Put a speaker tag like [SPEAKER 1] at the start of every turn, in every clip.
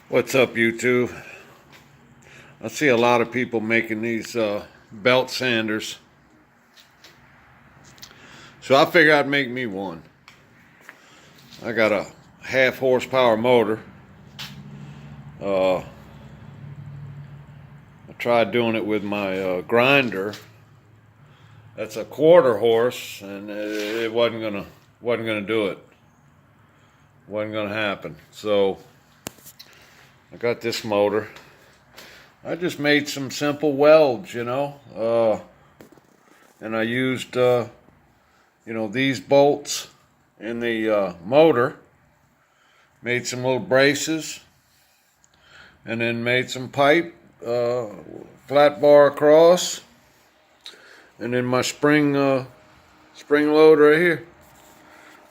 [SPEAKER 1] What's up, YouTube? I see a lot of people making these belt sanders, so I figured I'd make me one. I got a half horsepower motor. I tried doing it with my grinder. That's a quarter horse, and it wasn't gonna do it. Wasn't gonna happen. So I got this motor. I just made some simple welds, and I used, these bolts in the motor. Made some little braces, and then made some pipe, flat bar across, and then my spring load right here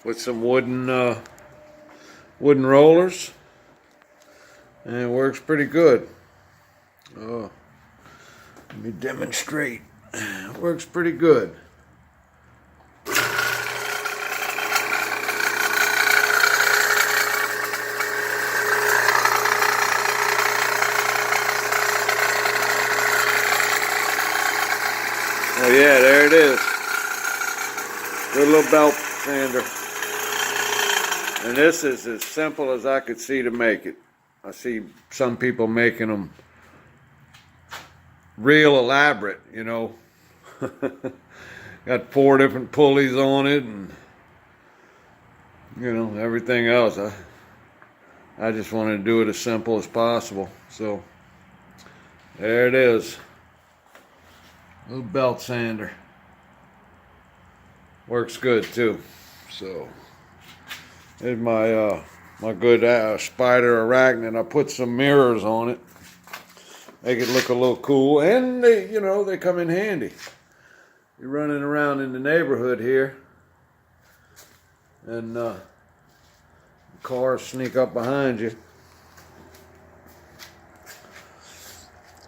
[SPEAKER 1] with some wooden rollers, and it works pretty good. Let me demonstrate. It works pretty good. Oh yeah, there it is. Good little belt sander. And this is as simple as I could see to make it. I see some people making them real elaborate, Got 4 different pulleys on it and, everything else. I just wanted to do it as simple as possible. So, there it is. Little belt sander. Works good too. So, here's my my good Spider Arachnid. I put some mirrors on it. Make it look a little cool, and they come in handy. You're running around in the neighborhood here, and cars sneak up behind you.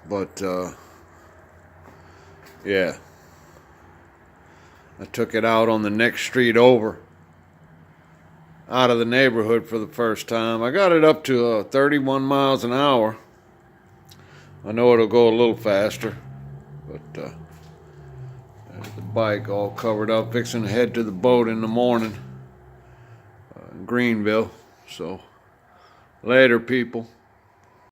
[SPEAKER 1] But yeah, I took it out on the next street over, out of the neighborhood for the first time. I got it up to 31 miles an hour. I know it'll go a little faster, but there's the bike all covered up, fixing to head to the boat in the morning in Greenville. So, later, people.